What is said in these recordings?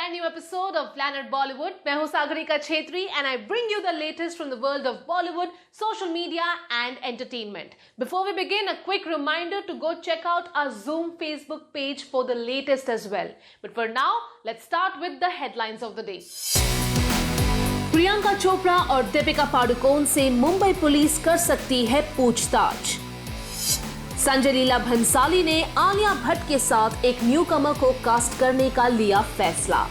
brand new episode of Planet Bollywood. मैं हूं Sagarika Chhetri and I bring you the latest from the world of Bollywood, social media and entertainment. Before we begin, a quick reminder to go check out our Zoom Facebook page for the latest as well. But for now, let's start with the headlines of the day. Priyanka Chopra और दीपिका पादुकोण से Mumbai police कर सकती है पूछताछ। संजय लीला भंसाली ने आलिया भट्ट के साथ एक न्यूकमर को कास्ट करने का लिया फैसला।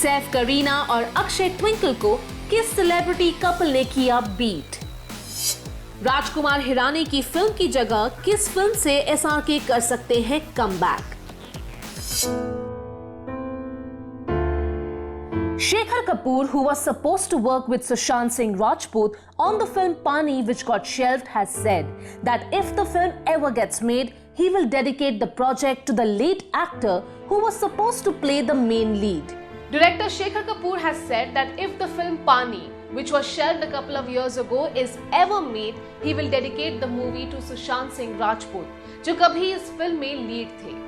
सैफ करीना और अक्षय ट्विंकल को किस सेलिब्रिटी कपल ने किया बीट। राजकुमार हिरानी की फिल्म की जगह किस फिल्म से एसआरके कर सकते हैं comeback. Shekhar Kapoor, who was supposed to work with Sushant Singh Rajput on the film Pani, which got shelved, has said that if the film ever gets made, he will dedicate the project to the late actor who was supposed to play the main lead. Director Shekhar Kapoor has said that if the film Pani, which was shelved a couple of years ago, is ever made, he will dedicate the movie to Sushant Singh Rajput, जो कभी इस film में lead थे।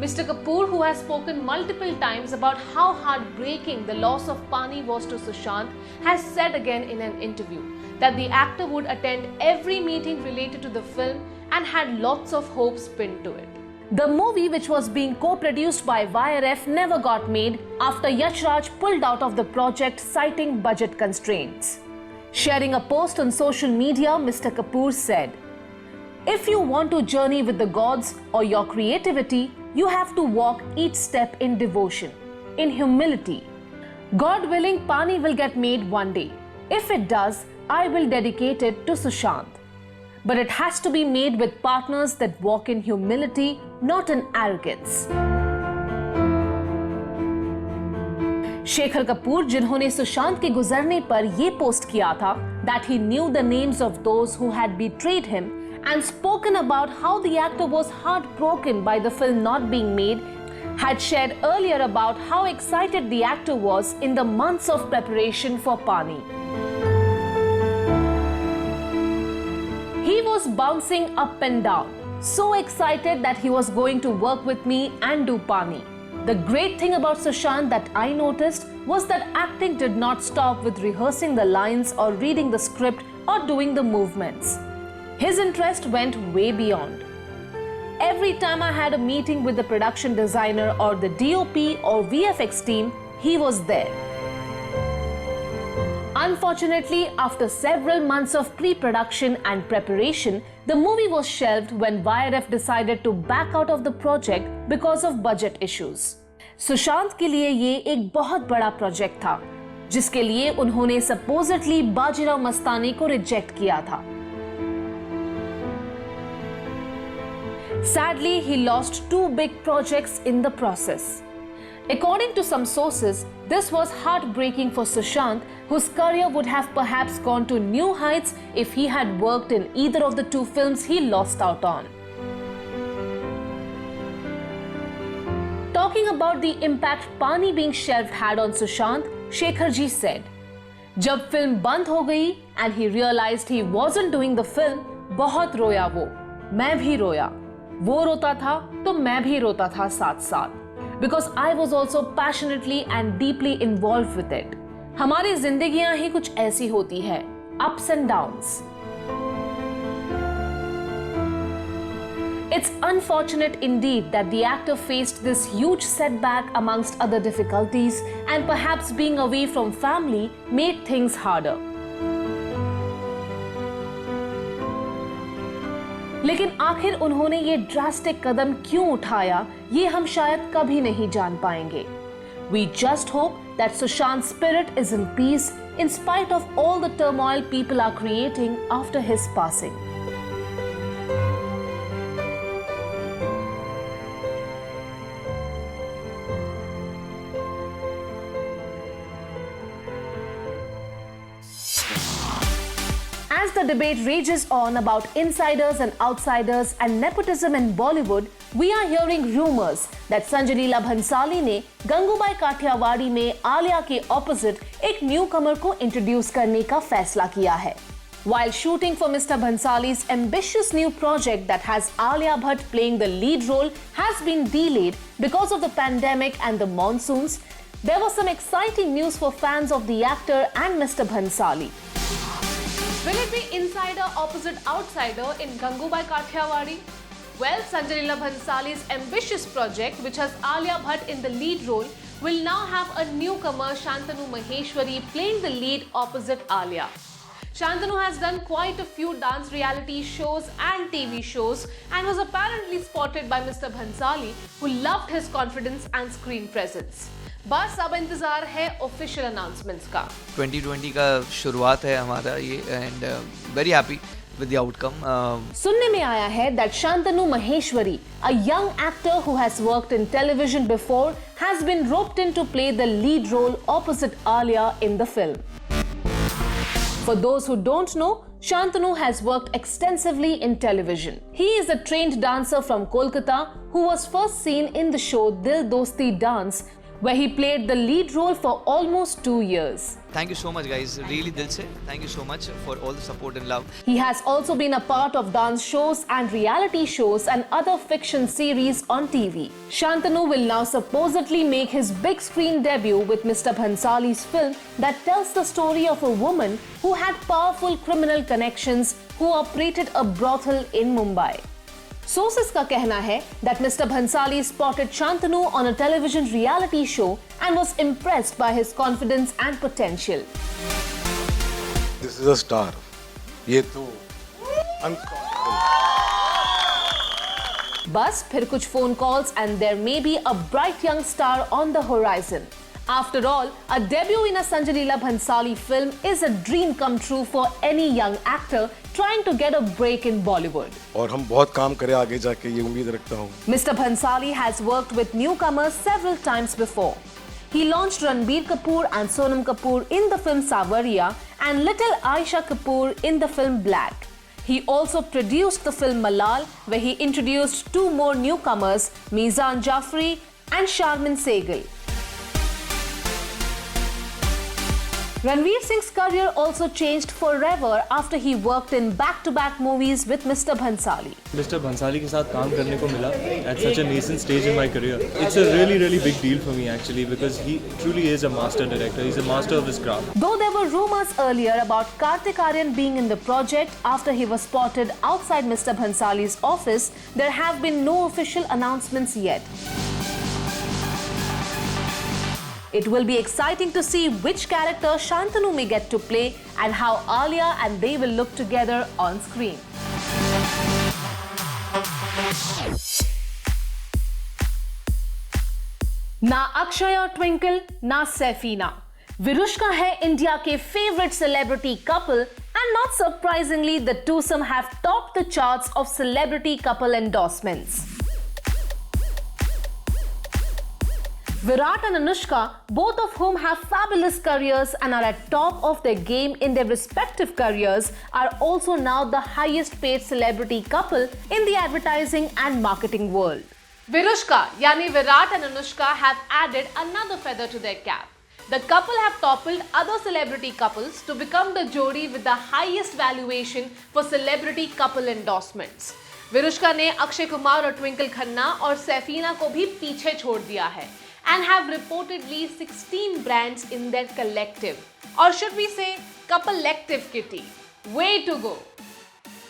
Mr. Kapoor, who has spoken multiple times about how heartbreaking the loss of Pani was to Sushant, has said again in an interview that the actor would attend every meeting related to the film and had lots of hopes pinned to it. The movie, which was being co-produced by YRF, never got made after Yash Raj pulled out of the project citing budget constraints. Sharing a post on social media, Mr. Kapoor said, "If you want to journey with the gods or your creativity, you have to walk each step in devotion, in humility. God willing, Pani will get made one day. If it does, I will dedicate it to Sushant. But it has to be made with partners that walk in humility, not in arrogance." Shekhar Kapoor, जिन्होंने सुशांत के गुजरने पर यह post किया था that he knew the names of those who had betrayed him and spoken about how the actor was heartbroken by the film not being made, had shared earlier about how excited the actor was in the months of preparation for Pani. He was bouncing up and down, so excited that he was going to work with me and do Pani. The great thing about Sushant that I noticed was that acting did not stop with rehearsing the lines or reading the script or doing the movements. His interest went way beyond. Every time I had a meeting with the production designer or the DOP or VFX team, he was there. Unfortunately, after several months of pre-production and preparation, the movie was shelved when YRF decided to back out of the project because of budget issues. Sushant के लिए ये एक बहुत बड़ा project था, जिसके लिए उन्होंने supposedly बाजीराव मस्तानी को रिजेक्ट किया था। Sadly, he lost two big projects in the process. According to some sources, this was heartbreaking for Sushant, whose career would have perhaps gone to new heights if he had worked in either of the two films he lost out on. Talking about the impact Pani being shelved had on Sushant, Shekhar ji said, "जब film बंद हो गई and he realized he wasn't doing the film, बहुत रोया वो, मैं भी रोया। वो रोता था तो मैं भी रोता था साथ साथ, because I was also passionately and deeply involved with it. हमारी जिंदगियां ही कुछ ऐसी होती है, ups and downs. It's unfortunate indeed that the actor faced this huge setback amongst other difficulties, and perhaps being away from family made things harder. लेकिन आखिर उन्होंने ये ड्रास्टिक कदम क्यों उठाया, ये हम शायद कभी नहीं जान पाएंगे। We just hope that Sushant's spirit is in peace in spite of all the turmoil people are creating after his passing. As the debate rages on about insiders and outsiders and nepotism in Bollywood, we are hearing rumors that Sanjay Leela Bhansali ने गंगूबाई काठियावाड़ी में आलिया के opposite एक newcomer को introduce करने का फैसला किया है। While shooting for Mr. Bhansali's ambitious new project that has Alia Bhatt playing the lead role has been delayed because of the pandemic and the monsoons, there was some exciting news for fans of the actor and Mr. Bhansali. Will it be insider opposite outsider in Gangubai Kathiawadi? Well, Sanjay Leela Bhansali's ambitious project, which has Alia Bhatt in the lead role, will now have a newcomer, Shantanu Maheshwari, playing the lead opposite Alia. Shantanu has done quite a few dance reality shows and TV shows and was apparently spotted by Mr. Bhansali, who loved his confidence and screen presence. बस अब इंतजार है official announcements का। 2020 का शुरुआत है हमारा ये and very happy with the outcome. सुनने में आया है that Shantanu Maheshwari, a young actor who has worked in television before, has been roped in to play the lead role opposite Alia in the film. For those who don't know, Shantanu has worked extensively in television. He is a trained dancer from Kolkata who was first seen in the show Dil Dosti Dance, where he played the lead role for almost 2 years. Thank you so much, guys. Really, dil se. Thank you so much for all the support and love. He has also been a part of dance shows and reality shows and other fiction series on TV. Shantanu will now supposedly make his big screen debut with Mr. Bhansali's film that tells the story of a woman who had powerful criminal connections who operated a brothel in Mumbai. Sources का कहना है that Mr. Bhansali spotted Shantanu on a television reality show and was impressed by his confidence and potential. This is a star. ये तो uncountable. बस फिर कुछ phone calls and there may be a bright young star on the horizon. After all, a debut in a Sanjay Leela Bhansali film is a dream come true for any young actor trying to get a break in Bollywood. और हम बहुत काम करें आगे जाके ये उम्मीद रखता हूँ. Mr. Bhansali has worked with newcomers several times before. He launched Ranbir Kapoor and Sonam Kapoor in the film Sawariya and little Aisha Kapoor in the film Black. He also produced the film Malal, where he introduced 2 more newcomers, Mizan Jafri and Sharmin Sehgal. Ranveer Singh's career also changed forever after he worked in back-to-back movies with Mr. Bhansali. Mr. Bhansali के साथ काम करने को मिला at such a nascent stage in my career. It's a really big deal for me actually because he truly is a master director. He's a master of his craft. Though there were rumors earlier about Kartik Aaryan being in the project after he was spotted outside Mr. Bhansali's office, there have been no official announcements yet. It will be exciting to see which character Shantanu may get to play and how Alia and they will look together on screen. ना अक्षय और twinkle, ना सैफीना. विरुष्का है India के favorite celebrity couple and not surprisingly the twosome have topped the charts of celebrity couple endorsements. Virat and Anushka, both of whom have fabulous careers and are at top of their game in their respective careers, are also now the highest paid celebrity couple in the advertising and marketing world. Virushka, yani Virat and Anushka, have added another feather to their cap. The couple have toppled other celebrity couples to become the jodi with the highest valuation for celebrity couple endorsements. Virushka ने अक्षय कुमार और ट्विंकल खन्ना और सैफीना को भी पीछे छोड़ दिया है and have reportedly 16 brands in their collective. Or should we say, couple-lective kitty. Way to go!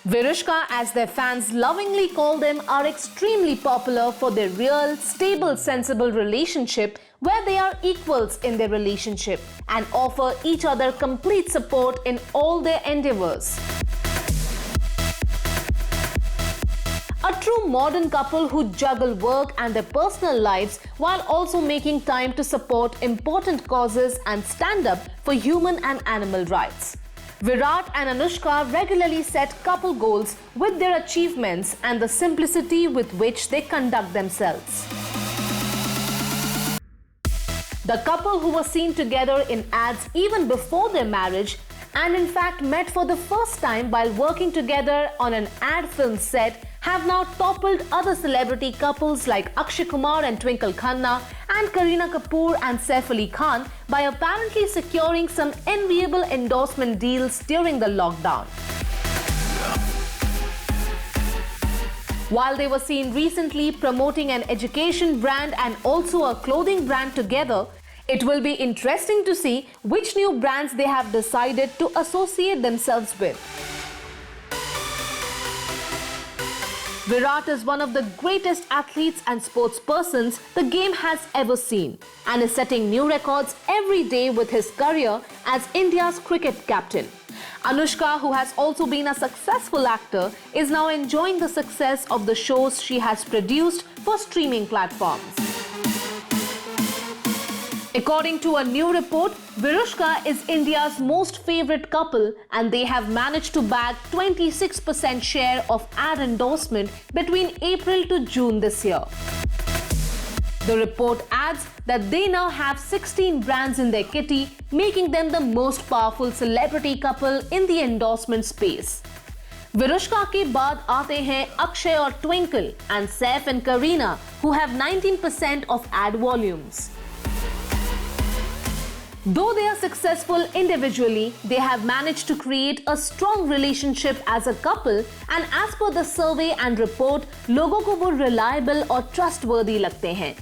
Virushka, as their fans lovingly call them, are extremely popular for their real, stable, sensible relationship where they are equals in their relationship and offer each other complete support in all their endeavors. A true modern couple who juggle work and their personal lives while also making time to support important causes and stand up for human and animal rights. Virat and Anushka regularly set couple goals with their achievements and the simplicity with which they conduct themselves. The couple, who were seen together in ads even before their marriage and in fact met for the first time while working together on an ad film set, have now toppled other celebrity couples like Akshay Kumar and Twinkle Khanna and Kareena Kapoor and Saif Ali Khan by apparently securing some enviable endorsement deals during the lockdown. While they were seen recently promoting an education brand and also a clothing brand together, it will be interesting to see which new brands they have decided to associate themselves with. Virat is one of the greatest athletes and sportspersons the game has ever seen and is setting new records every day with his career as India's cricket captain. Anushka, who has also been a successful actor, is now enjoying the success of the shows she has produced for streaming platforms. According to a new report, Virushka is India's most favorite couple and they have managed to bag 26% share of ad endorsement between April to June this year. The report adds that they now have 16 brands in their kitty, making them the most powerful celebrity couple in the endorsement space. Virushka के बाद आते हैं Akshay और Twinkle and Saif and Kareena, who have 19% of ad volumes. Though they are successful individually, they have managed to create a strong relationship as a couple, and as per the survey and report, लोगों को वो reliable और trustworthy लगते हैं.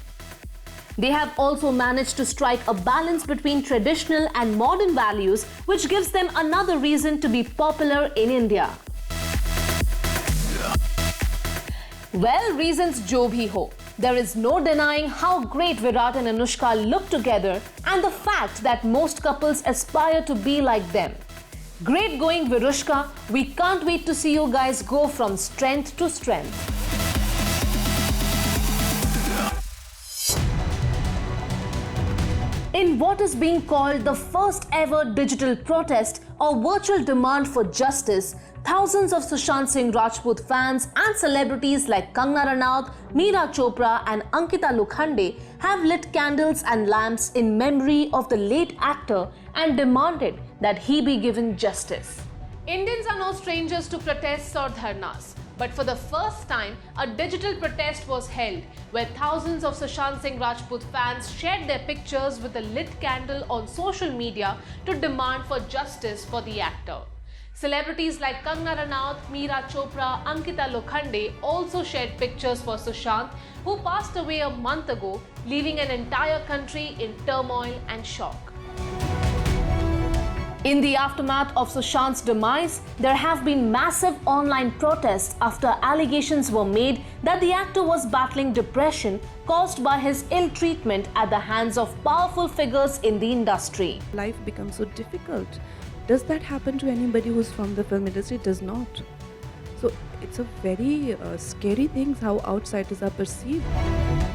They have also managed to strike a balance between traditional and modern values, which gives them another reason to be popular in India. Well, reasons जो भी हो, there is no denying how great Virat and Anushka look together and the fact that most couples aspire to be like them. Great going, Virushka. We can't wait to see you guys go from strength to strength. In what is being called the first ever digital protest or virtual demand for justice, thousands of Sushant Singh Rajput fans and celebrities like Kangana Ranaut, Meera Chopra and Ankita Lokhande have lit candles and lamps in memory of the late actor and demanded that he be given justice. Indians are no strangers to protests or dharnas. But for the first time, a digital protest was held where thousands of Sushant Singh Rajput fans shared their pictures with a lit candle on social media to demand for justice for the actor. Celebrities like Kangana Ranaut, Meera Chopra, Ankita Lokhande also shared pictures for Sushant, who passed away a month ago, leaving an entire country in turmoil and shock. In the aftermath of Sushant's demise, there have been massive online protests after allegations were made that the actor was battling depression caused by his ill treatment at the hands of powerful figures in the industry. Life becomes so difficult. Does that happen to anybody who's from the film industry? It does not. So it's a very scary thing how outsiders are perceived.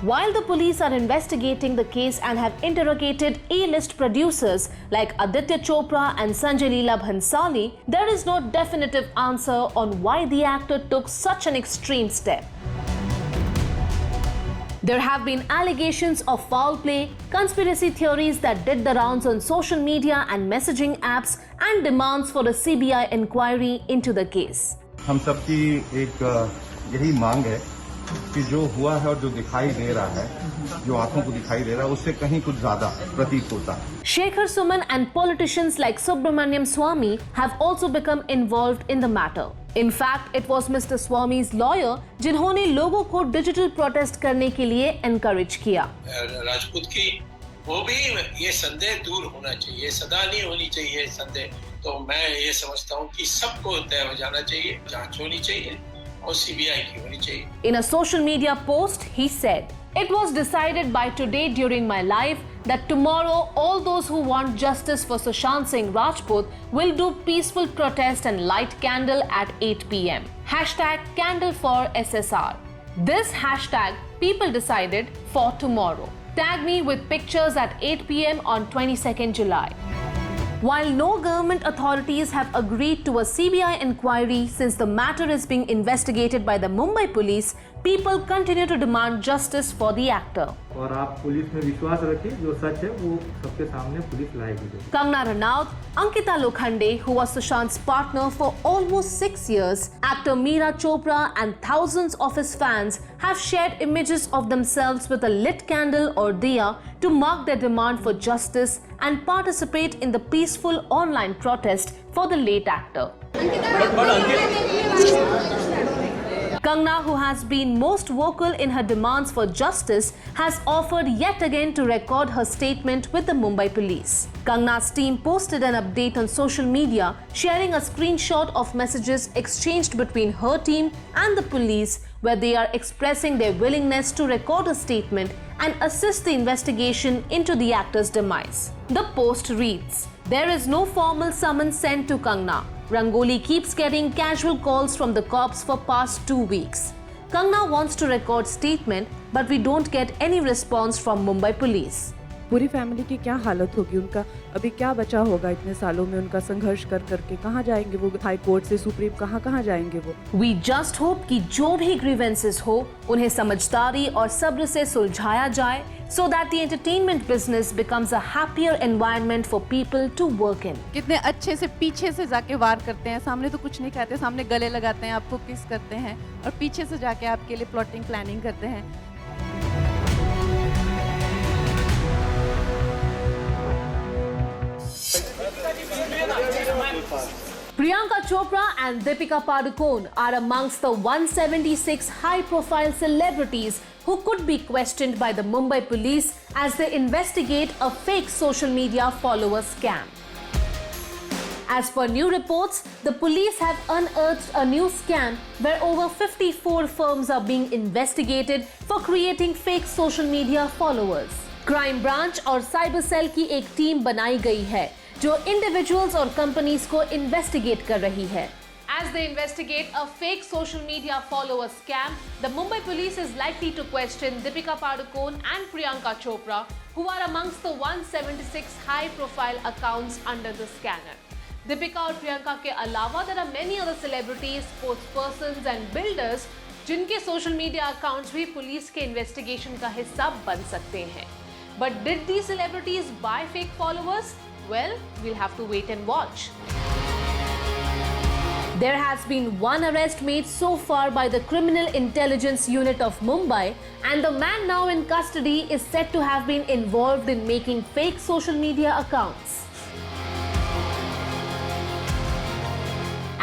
While the police are investigating the case and have interrogated A-list producers like Aditya Chopra and Sanjay Leela Bhansali, there is no definitive answer on why the actor took such an extreme step. There have been allegations of foul play, conspiracy theories that did the rounds on social media and messaging apps, and demands for a CBI inquiry into the case. हम सबकी एक यही मांग है कि जो हुआ है और जो दिखाई दे रहा है, जो आंखों को दिखाई दे रहा है, उससे कहीं कुछ ज्यादा प्रतीत होता है. Shekhar Suman and politicians like Subramaniam Swamy have also become involved in the matter. In fact, it was Mr. Swamy's lawyer जिन्होंने लोगों को डिजिटल प्रोटेस्ट करने के लिए एनकरेज किया. राजपूत की वो भी ये संदेह दूर होना चाहिए, सदा नहीं होनी चाहिए संदेह. तो मैं ये समझता हूँ कि सबको तय हो जाना चाहिए, जांच होनी चाहिए और सीबीआई की होनी चाहिए. In a social media post, he said, "It was decided by today during my life that tomorrow all those who want justice for Sushant Singh Rajput will do peaceful protest and light candle at 8 p.m. Hashtag candle for SSR. This hashtag people decided for tomorrow. Tag me with pictures at 8 p.m. on 22nd July. While no government authorities have agreed to a CBI inquiry since the matter is being investigated by the Mumbai police, people continue to demand justice for the actor. और आप police में विश्वास रखिए, जो सच है वो सबके सामने पुलिस लाएगी. Kangana Ranaut, Ankita Lokhande, who was Sushant's partner for almost 6 years, actor Meera Chopra and thousands of his fans have shared images of themselves with a lit candle or diya to mark their demand for justice and participate in the peaceful online protest for the late actor. Kangna, who has been most vocal in her demands for justice, has offered yet again to record her statement with the Mumbai police. Kangna's team posted an update on social media, sharing a screenshot of messages exchanged between her team and the police, where they are expressing their willingness to record a statement and assist the investigation into the actor's demise. The post reads, "There is no formal summons sent to Kangna. Rangoli keeps getting casual calls from the cops for past 2 weeks. Kangna wants to record statement, but we don't get any response from Mumbai police." पूरी family की क्या हालत होगी, उनका अभी क्या बचा होगा इतने सालों में उनका संघर्ष कर करके, कहाँ जाएंगे वो, हाई कोर्ट से सुप्रीम कहाँ जाएंगे वो। We just hope कि जो भी grievances हो उन्हें समझदारी और सब्र से सुलझाया जाए, so that the entertainment business becomes a happier environment for people to work in. कितने अच्छे से पीछे से जाके वार करते हैं, सामने तो कुछ नहीं कहते, सामने गले लगाते हैं, आपको किस करते हैं और पीछे से जाके आपके लिए प्लॉटिंग प्लानिंग करते हैं। Priyanka Chopra and Deepika Padukone are amongst the 176 high-profile celebrities who could be questioned by the Mumbai police as they investigate a fake social media follower scam. As per new reports, the police have unearthed a new scam where over 54 firms are being investigated for creating fake social media followers. Crime Branch और Cyber Cell की एक team बनाई गई है जो individuals और companies को investigate कर रही है. As they investigate a fake social media follower scam, the Mumbai police is likely to question Deepika Padukone and Priyanka Chopra, who are amongst the 176 high-profile accounts under the scanner. Deepika और Priyanka के अलावा there are many other celebrities, sportspersons and builders जिनके social media accounts भी police के investigation का हिस्सा बन सकते हैं. But did these celebrities buy fake followers? Well, we'll have to wait and watch. There has been one arrest made so far by the Criminal Intelligence Unit of Mumbai, and the man now in custody is said to have been involved in making fake social media accounts.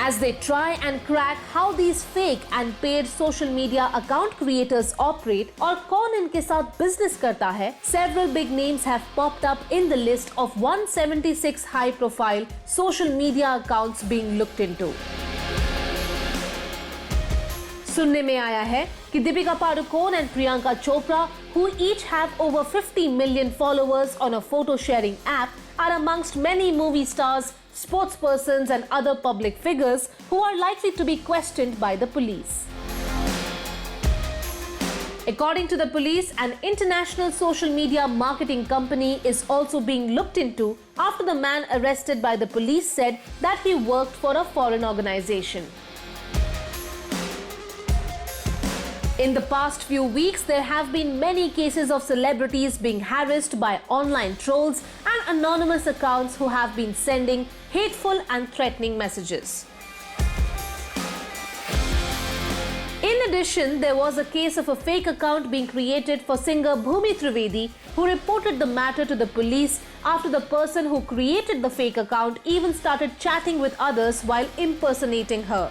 As they try and crack how these fake and paid social media account creators operate और कौन इनके साथ business करता है, several big names have popped up in the list of 176 high-profile social media accounts being looked into. सुनने में आया है कि Deepika Padukone and Priyanka Chopra, who each have over 50 million followers on a photo sharing app, are amongst many movie stars, sportspersons and other public figures who are likely to be questioned by the police. According to the police, an international social media marketing company is also being looked into after the man arrested by the police said that he worked for a foreign organization. In the past few weeks, there have been many cases of celebrities being harassed by online trolls and anonymous accounts who have been sending hateful and threatening messages. In addition, there was a case of a fake account being created for singer Bhumi Trivedi, who reported the matter to the police after the person who created the fake account even started chatting with others while impersonating her.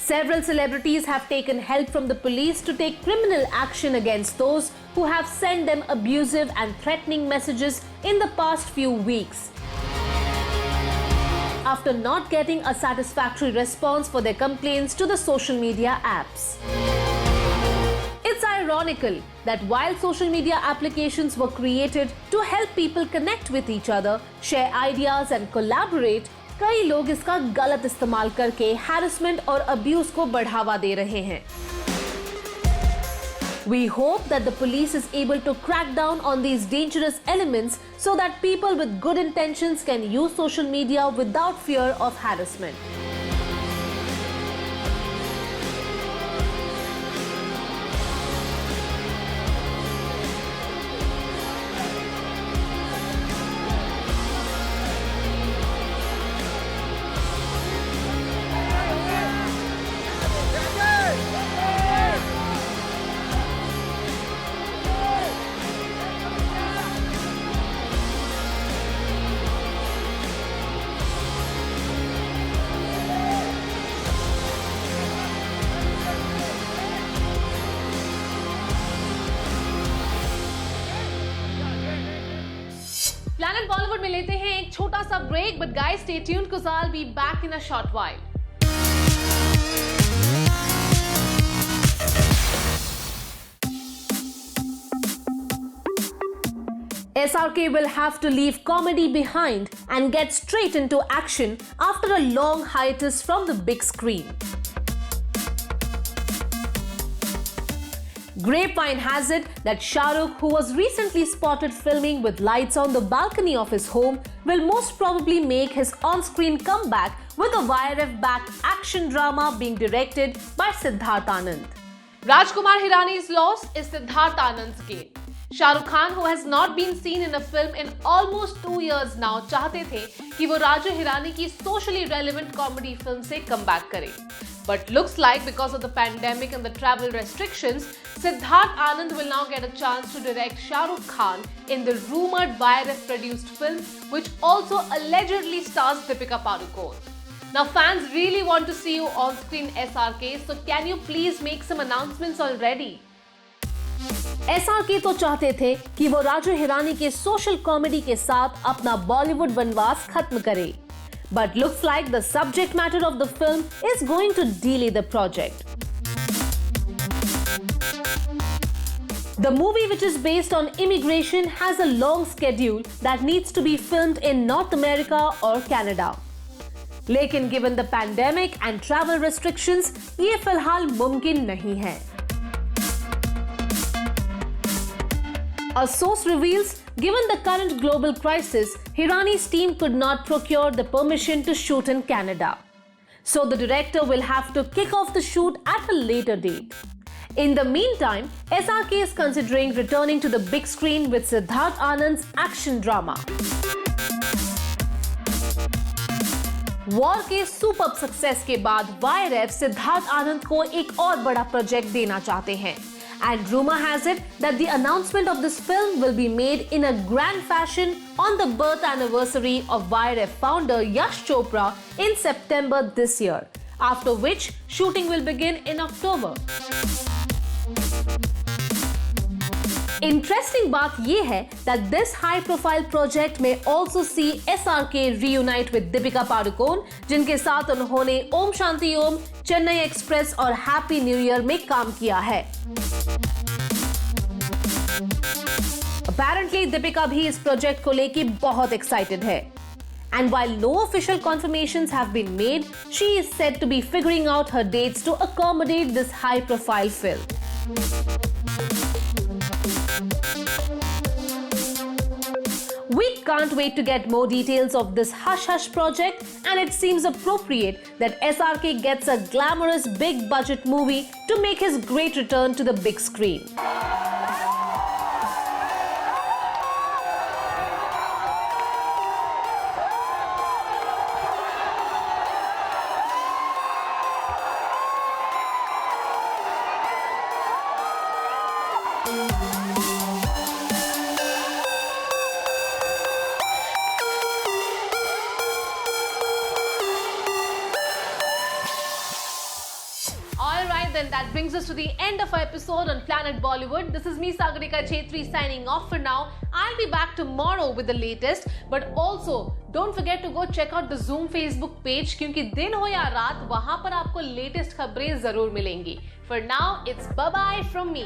Several celebrities have taken help from the police to take criminal action against those who have sent them abusive and threatening messages in the past few weeks, after not getting a satisfactory response for their complaints to the social media apps. It's ironical that while social media applications were created to help people connect with each other, share ideas and collaborate, कई लोग इसका गलत इस्तेमाल करके harassment और abuse को बढ़ावा दे रहे हैं. We hope that the police is able to crack down on these dangerous elements so that people with good intentions can use social media without fear of harassment. लेते हैं एक छोटा सा break, but guys stay tuned cuz I'll be back in a short while. SRK will have to leave comedy behind and get straight into action after a long hiatus from the big screen. Grapevine has it that Shah Rukh, who was recently spotted filming with lights on the balcony of his home, will most probably make his on-screen comeback with a YRF-backed action drama being directed by Siddharth Anand. Rajkumar Hirani's loss is Siddharth Anand's gain. Shah Rukh Khan, who has not been seen in a film in almost 2 years now, चाहते थे कि वो राजू हिरानी की socially relevant comedy film से comeback करे. But looks like because of the pandemic and the travel restrictions, Siddharth Anand will now get a chance to direct Shah Rukh Khan in the rumored YRF-produced film, which also allegedly stars Deepika Padukone. Now fans really want to see you on screen, SRK, so can you please make some announcements already? SRK तो चाहते थे कि वो राजू हिरानी के social comedy के साथ अपना बॉलीवुड वनवास खत्म करे. But looks like the subject matter of the film is going to delay the project. The movie, which is based on immigration, has a long schedule that needs to be filmed in North America or Canada. लेकिन given the pandemic and travel restrictions, ये फिलहाल मुमकिन नहीं है. A source reveals, given the current global crisis, Hirani's team could not procure the permission to shoot in Canada. So the director will have to kick off the shoot at a later date. In the meantime, SRK is considering returning to the big screen with Siddharth Anand's action drama. War के superb success के बाद YRF Siddharth Anand को एक और बड़ा project देना चाहते हैं. And rumor has it that the announcement of this film will be made in a grand fashion on the birth anniversary of YRF founder Yash Chopra in September this year, after which shooting will begin in October. Interesting बात ये है that this high-profile project may also see SRK reunite with Deepika Padukone, जिनके साथ उन्होंने Om Shanti Om, Chennai express और happy new year में काम किया है. Apparently, Deepika भी इस प्रोजेक्ट को लेके बहुत excited है. And while no official confirmations have been made, she is said to be figuring out her dates to accommodate this high-profile film. We can't wait to get more details of this hush-hush project, and it seems appropriate that SRK gets a glamorous big-budget movie to make his great return to the big screen. Then that brings us to the end of our episode on Planet Bollywood. This is me, Sagarika Chetri, signing off for now. I'll be back tomorrow with the latest, but also don't forget to go check out the Zoom Facebook page, क्योंकि दिन हो या रात वहां पर आपको latest खबरें जरूर मिलेंगी. For now, it's bye bye from me.